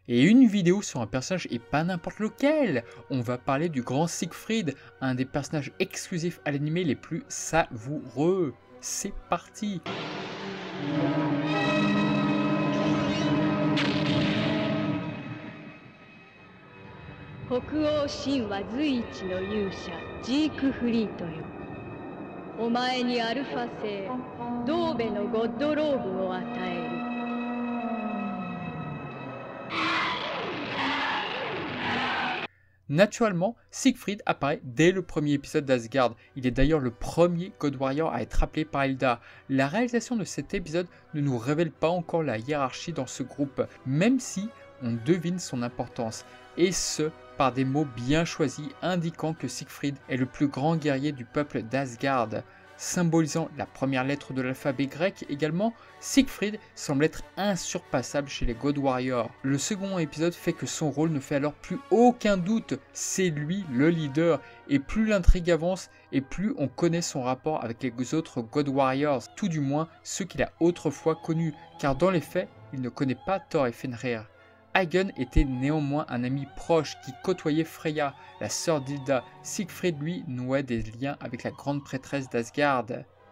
Et une vidéo sur un personnage et pas n'importe lequel. On va parler du grand Siegfried, un des personnages exclusifs à l'anime les plus savoureux. C'est parti. 北欧神話随一の勇者ジークフリートよ。お前にアルファ星ドーベのゴッドローブを与える。 Naturellement, Siegfried apparaît dès le premier épisode d'Asgard. Il est d'ailleurs le premier God Warrior à être appelé par Hilda. La réalisation de cet épisode ne nous révèle pas encore la hiérarchie dans ce groupe, même si on devine son importance. Et ce, par des mots bien choisis indiquant que Siegfried est le plus grand guerrier du peuple d'Asgard. Symbolisant la première lettre de l'alphabet grec également, Siegfried semble être insurpassable chez les God Warriors. Le second épisode fait que son rôle ne fait alors plus aucun doute, c'est lui le leader, et plus l'intrigue avance et plus on connaît son rapport avec les autres God Warriors, tout du moins ceux qu'il a autrefois connus, car dans les faits, il ne connaît pas Thor et Fenrir. Hagen était néanmoins un ami proche qui côtoyait Freya, la sœur d'Hilda. Siegfried, lui, nouait des liens avec la grande prêtresse d'Asgard.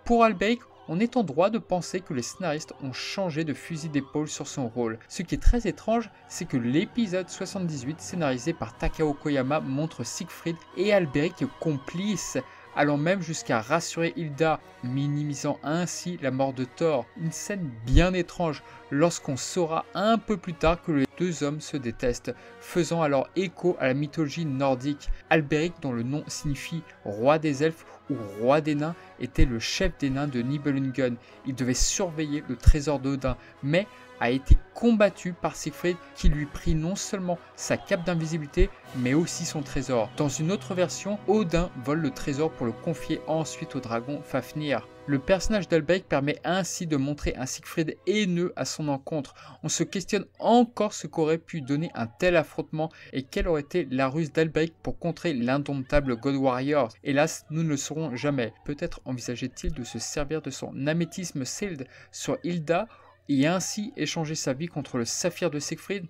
Pour Alberik, on est en droit de penser que les scénaristes ont changé de fusil d'épaule sur son rôle. Ce qui est très étrange, c'est que l'épisode 78, scénarisé par Takao Koyama, montre Siegfried et Alberik complices, allant même jusqu'à rassurer Hilda, minimisant ainsi la mort de Thor. Une scène bien étrange lorsqu'on saura un peu plus tard que les deux hommes se détestent, faisant alors écho à la mythologie nordique. Alberik, dont le nom signifie roi des elfes ou roi des nains, était le chef des nains de Nibelungen. Il devait surveiller le trésor d'Odin, mais a été combattu par Siegfried qui lui prit non seulement sa cape d'invisibilité mais aussi son trésor. Dans une autre version, Odin vole le trésor pour le confier ensuite au dragon Fafnir. Le personnage d'Alberik permet ainsi de montrer un Siegfried haineux à son encontre. On se questionne encore ce qu'aurait pu donner un tel affrontement et quelle aurait été la ruse d'Alberik pour contrer l'indomptable God Warrior. Hélas, nous ne le saurons jamais. Peut-être envisageait-il de se servir de son améthyste Shield sur Hilda et ainsi échanger sa vie contre le saphir de Siegfried?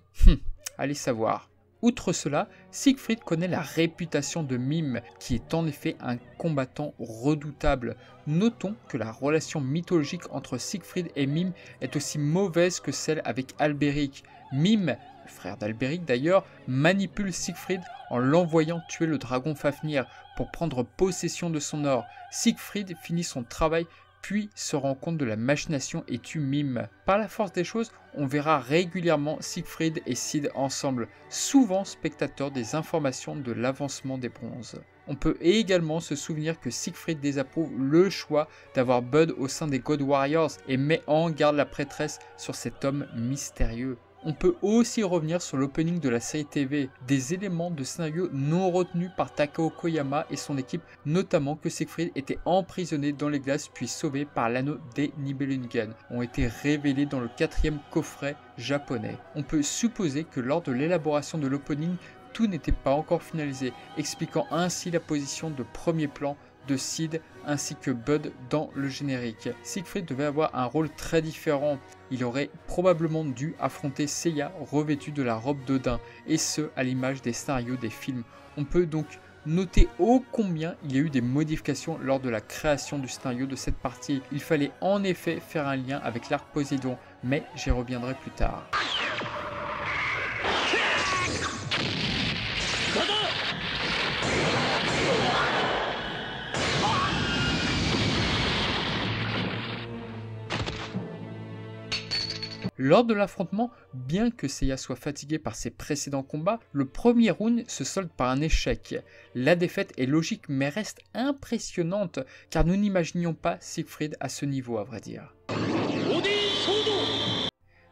Allez savoir. Outre cela, Siegfried connaît la réputation de Mime, qui est en effet un combattant redoutable. Notons que la relation mythologique entre Siegfried et Mime est aussi mauvaise que celle avec Alberik. Mime, le frère d'Alberik d'ailleurs, manipule Siegfried en l'envoyant tuer le dragon Fafnir pour prendre possession de son or. Siegfried finit son travail puis se rend compte de la machination et tue Mime. Par la force des choses, on verra régulièrement Siegfried et Sid ensemble, souvent spectateurs des informations de l'avancement des bronzes. On peut également se souvenir que Siegfried désapprouve le choix d'avoir Bud au sein des God Warriors et met en garde la prêtresse sur cet homme mystérieux. On peut aussi revenir sur l'opening de la série TV, des éléments de scénario non retenus par Takao Koyama et son équipe, notamment que Siegfried était emprisonné dans les glaces puis sauvé par l'anneau des Nibelungen, ont été révélés dans le 4e coffret japonais. On peut supposer que lors de l'élaboration de l'opening, tout n'était pas encore finalisé, expliquant ainsi la position de premier plan de Sid ainsi que Bud dans le générique. Siegfried devait avoir un rôle très différent. Il aurait probablement dû affronter Seiya revêtu de la robe d'Odin, et ce à l'image des scénarios des films. On peut donc noter ô combien il y a eu des modifications lors de la création du scénario de cette partie. Il fallait en effet faire un lien avec l'arc Poséidon, mais j'y reviendrai plus tard. Lors de l'affrontement, bien que Seiya soit fatigué par ses précédents combats, le premier round se solde par un échec. La défaite est logique mais reste impressionnante car nous n'imaginions pas Siegfried à ce niveau à vrai dire.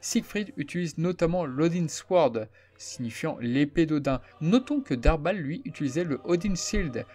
Siegfried utilise notamment l'Odin Sword, signifiant l'épée d'Odin. Notons que Darbal lui utilisait le Odin Shield,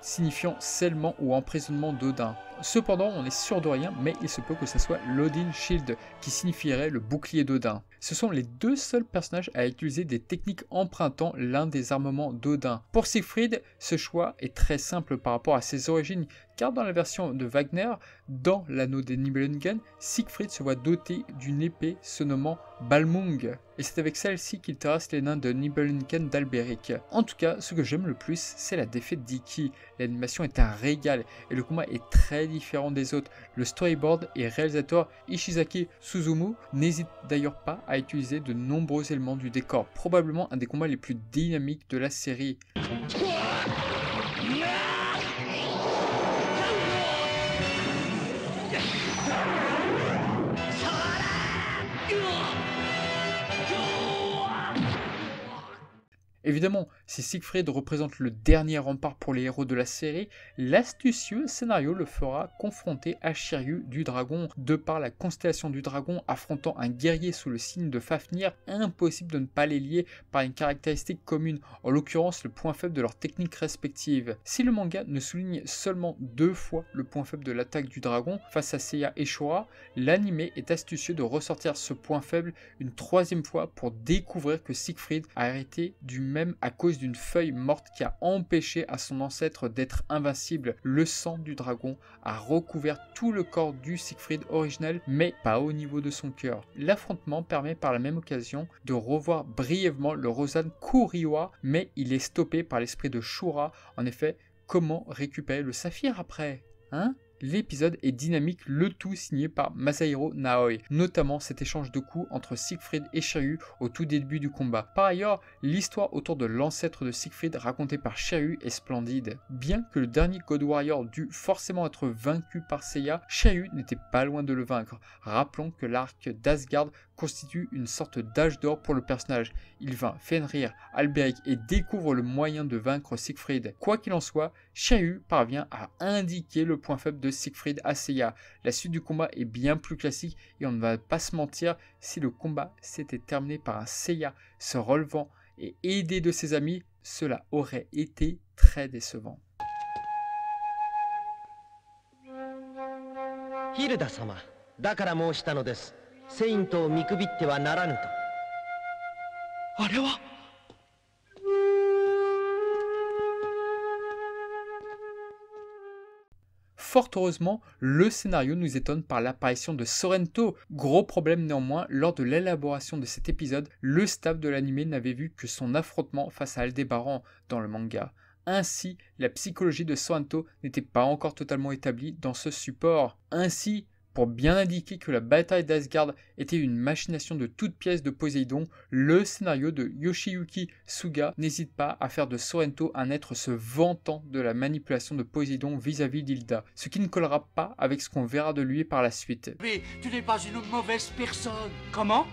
signifiant scellement ou emprisonnement d'Odin. Cependant, on est sûr de rien, mais il se peut que ce soit l'Odin Shield, qui signifierait le bouclier d'Odin. Ce sont les deux seuls personnages à utiliser des techniques empruntant l'un des armements d'Odin. Pour Siegfried, ce choix est très simple par rapport à ses origines, car dans la version de Wagner, Dans l'anneau des Nibelungen, Siegfried se voit doté d'une épée se nommant Balmung, et c'est avec celle-ci qu'il terrasse les nains de Nibelungen d'Alberic. En tout cas, ce que j'aime le plus, c'est la défaite d'Iki. L'animation est un régal, et le combat est très différent des autres. Le storyboard et réalisateur Ishizaki Suzumu n'hésite d'ailleurs pas à utiliser de nombreux éléments du décor, probablement un des combats les plus dynamiques de la série. Évidemment, si Siegfried représente le dernier rempart pour les héros de la série, l'astucieux scénario le fera confronter à Shiryu du dragon. De par la constellation du dragon affrontant un guerrier sous le signe de Fafnir, impossible de ne pas les lier par une caractéristique commune, en l'occurrence le point faible de leurs techniques respectives. Si le manga ne souligne seulement 2 fois le point faible de l'attaque du dragon face à Seiya et Shura, l'anime est astucieux de ressortir ce point faible une 3e fois pour découvrir que Siegfried a hérité du même à cause d'une feuille morte qui a empêché à son ancêtre d'être invincible. Le sang du dragon a recouvert tout le corps du Siegfried original, mais pas au niveau de son cœur. L'affrontement permet par la même occasion de revoir brièvement le Rosan Kuriwa, mais il est stoppé par l'esprit de Shura. En effet, comment récupérer le saphir après, hein? L'épisode est dynamique, le tout signé par Masahiro Naoi, notamment cet échange de coups entre Siegfried et Shiryu au tout début du combat. Par ailleurs, l'histoire autour de l'ancêtre de Siegfried racontée par Shiryu est splendide. Bien que le dernier God Warrior dût forcément être vaincu par Seiya, Shiryu n'était pas loin de le vaincre. Rappelons que l'arc d'Asgard constitue une sorte d'âge d'or pour le personnage. Il vainc Fenrir, Alberic et découvre le moyen de vaincre Siegfried. Quoi qu'il en soit, Shiryu parvient à indiquer le point faible de Siegfried à Seiya. La suite du combat est bien plus classique et on ne va pas se mentir, si le combat s'était terminé par un Seiya se relevant et aidé de ses amis, cela aurait été très décevant. Hilda-sama, だから申したのです。セイントを見くびってはならぬと。あれは。Fort heureusement, le scénario nous étonne par l'apparition de Sorrento. Gros problème néanmoins, lors de l'élaboration de cet épisode, le staff de l'anime n'avait vu que son affrontement face à Aldébaran dans le manga. Ainsi, la psychologie de Sorrento n'était pas encore totalement établie dans ce support. Ainsi, pour bien indiquer que la bataille d'Asgard était une machination de toutes pièces de Poséidon, le scénario de Yoshiyuki Suga n'hésite pas à faire de Sorrento un être se vantant de la manipulation de Poséidon vis-à-vis d'Hilda, ce qui ne collera pas avec ce qu'on verra de lui par la suite. Mais tu n'es pas une mauvaise personne. Comment ?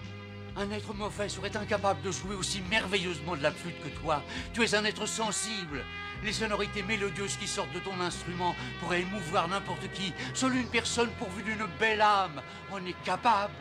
Un être mauvais serait incapable de jouer aussi merveilleusement de la flûte que toi. Tu es un être sensible. Les sonorités mélodieuses qui sortent de ton instrument pourraient émouvoir n'importe qui. Seule une personne pourvue d'une belle âme en est capable.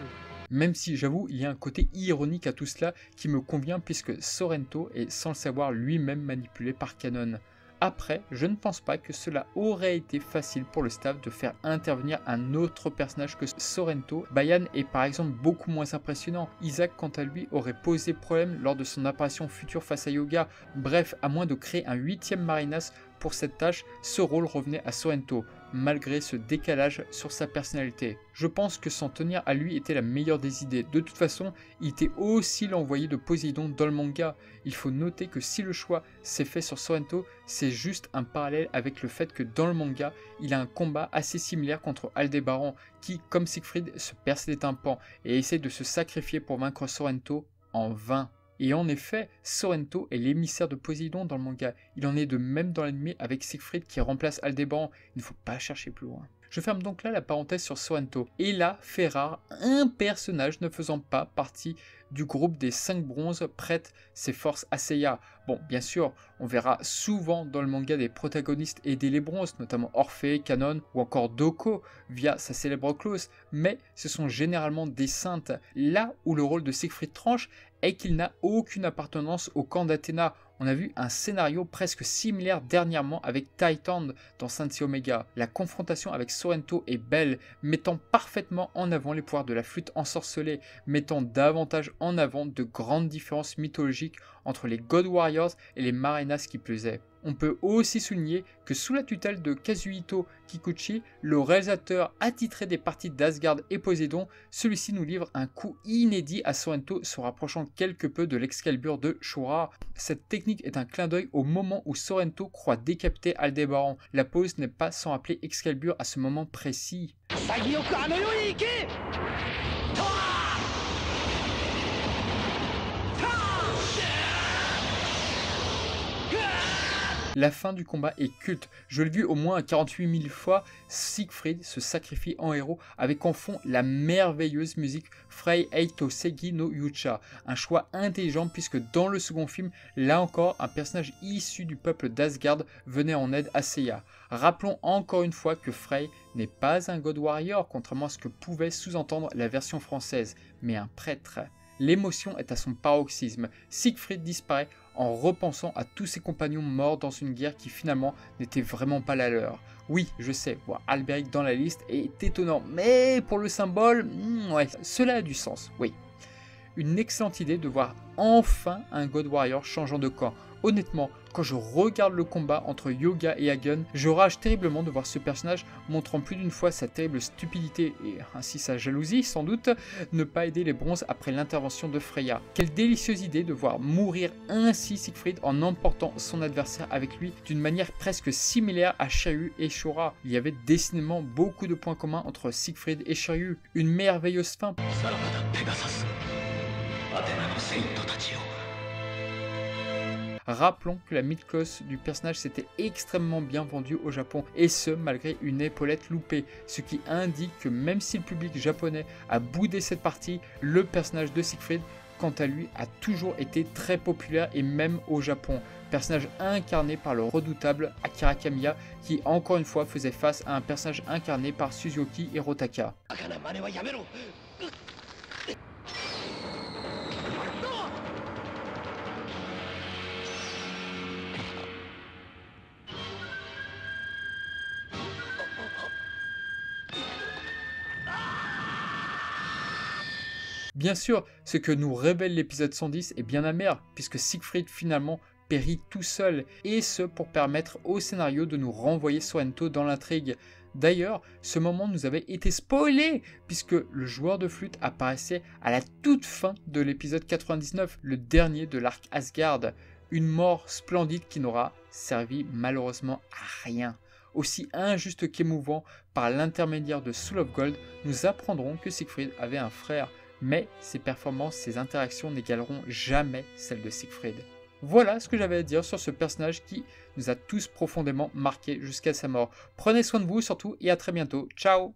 Même si, j'avoue, il y a un côté ironique à tout cela qui me convient puisque Sorrento est sans le savoir lui-même manipulé par Kanon. Après, je ne pense pas que cela aurait été facile pour le staff de faire intervenir un autre personnage que Sorrento. Bayan est par exemple beaucoup moins impressionnant. Isaac, quant à lui, aurait posé problème lors de son apparition future face à Yoga. Bref, à moins de créer un 8e Marinas pour cette tâche, ce rôle revenait à Sorrento, malgré ce décalage sur sa personnalité. Je pense que s'en tenir à lui était la meilleure des idées. De toute façon, il était aussi l'envoyé de Poséidon dans le manga. Il faut noter que si le choix s'est fait sur Sorrento, c'est juste un parallèle avec le fait que dans le manga, il a un combat assez similaire contre Aldébaran, qui, comme Siegfried, se perce les tympans et essaie de se sacrifier pour vaincre Sorrento en vain. Et en effet, Sorrento est l'émissaire de Poséidon dans le manga. Il en est de même dans l'anime avec Siegfried qui remplace Aldébaran. Il ne faut pas chercher plus loin. Je ferme donc là la parenthèse sur Sorrento. Et là, fait rare, un personnage ne faisant pas partie du groupe des 5 bronzes prête ses forces à Seiya. Bon, bien sûr, on verra souvent dans le manga des protagonistes aider les bronzes, notamment Orphée, Kanon ou encore Doko via sa célèbre clause, mais ce sont généralement des saintes. Là où le rôle de Siegfried tranche est qu'il n'a aucune appartenance au camp d'Athéna. On a vu un scénario presque similaire dernièrement avec Titan dans Sensei Omega. La confrontation avec Sorrento est belle, mettant parfaitement en avant les pouvoirs de la flûte ensorcelée, mettant davantage en avant de grandes différences mythologiques entre les God Warriors et les Marinas qui plus est. On peut aussi souligner que sous la tutelle de Kazuhito Kikuchi, le réalisateur attitré des parties d'Asgard et Poséidon, celui-ci nous livre un coup inédit à Sorrento se rapprochant quelque peu de l'Excalibur de Shura. Cette technique est un clin d'œil au moment où Sorrento croit décapiter Aldébaran. La pose n'est pas sans rappeler Excalibur à ce moment précis. La fin du combat est culte, je l'ai vu au moins 48 000 fois, Siegfried se sacrifie en héros avec en fond la merveilleuse musique Frei Eito Segi no Yucha, un choix intelligent puisque dans le second film, là encore, un personnage issu du peuple d'Asgard venait en aide à Seiya. Rappelons encore une fois que Frey n'est pas un God Warrior, contrairement à ce que pouvait sous-entendre la version française, mais un prêtre. L'émotion est à son paroxysme, Siegfried disparaît en repensant à tous ses compagnons morts dans une guerre qui finalement n'était vraiment pas la leur. Oui, je sais, voir Alberic dans la liste est étonnant, mais pour le symbole, ouais, cela a du sens, oui. Une excellente idée de voir enfin un God Warrior changeant de camp. Honnêtement, quand je regarde le combat entre Yoga et Hagen, je rage terriblement de voir ce personnage montrant plus d'une fois sa terrible stupidité et ainsi sa jalousie sans doute, ne pas aider les bronzes après l'intervention de Freya. Quelle délicieuse idée de voir mourir ainsi Siegfried en emportant son adversaire avec lui d'une manière presque similaire à Shiryu et Shura. Il y avait décidément beaucoup de points communs entre Siegfried et Shiryu. Une merveilleuse fin. Rappelons que la mid-cloth du personnage s'était extrêmement bien vendue au Japon, et ce malgré une épaulette loupée, ce qui indique que même si le public japonais a boudé cette partie, le personnage de Siegfried, quant à lui, a toujours été très populaire et même au Japon. Personnage incarné par le redoutable Akira Kamiya, qui encore une fois faisait face à un personnage incarné par Suzuki Hirotaka. Bien sûr, ce que nous révèle l'épisode 110 est bien amer, puisque Siegfried finalement périt tout seul, et ce pour permettre au scénario de nous renvoyer Sorrento dans l'intrigue. D'ailleurs, ce moment nous avait été spoilé, puisque le joueur de flûte apparaissait à la toute fin de l'épisode 99, le dernier de l'arc Asgard. Une mort splendide qui n'aura servi malheureusement à rien. Aussi injuste qu'émouvant, par l'intermédiaire de Soul of Gold, nous apprendrons que Siegfried avait un frère, mais ses performances, ses interactions n'égaleront jamais celles de Siegfried. Voilà ce que j'avais à dire sur ce personnage qui nous a tous profondément marqués jusqu'à sa mort. Prenez soin de vous surtout et à très bientôt. Ciao!